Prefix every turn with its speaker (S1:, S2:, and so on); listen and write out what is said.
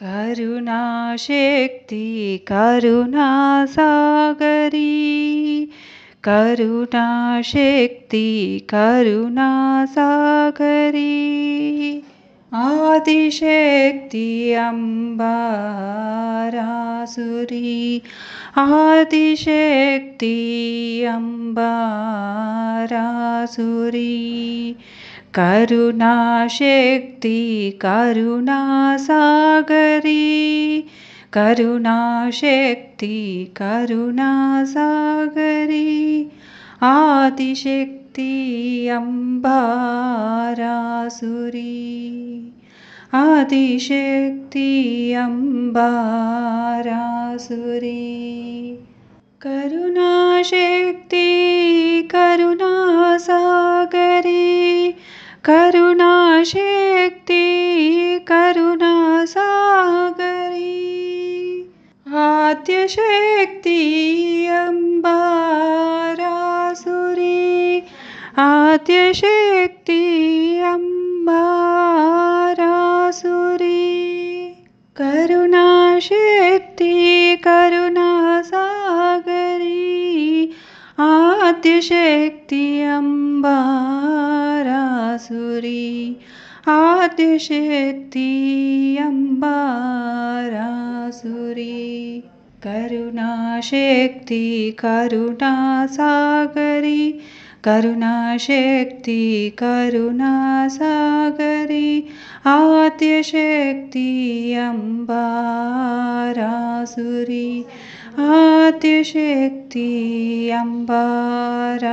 S1: करुणाशक्ति करुणासागरी करुणाशक्ति करुणासागरी Adishakti अम्बारासुरी Adishakti अम्बारासुरी करुणाशक्ति करुणासागरी करुणाशक्ति करुणासागरी Adishakti अम्बारासुरी Adishakti अम्बारासुरी करुणाशक्ति करुणासागरी करुणाशक्ति करुणासागरी Adyashakti अम्बारासुरी Adyashakti अम्बारासुरी करुणाशक्ति करुणासागरी Adyashakti अम्बारासुरी Adyashakti अम्बारासुरी करुणाशक्ति करुणासागरी करुणाशक्ति करुणासागरी Adyashakti अम्बारासुरी Adyashakti अम्बारासुरी।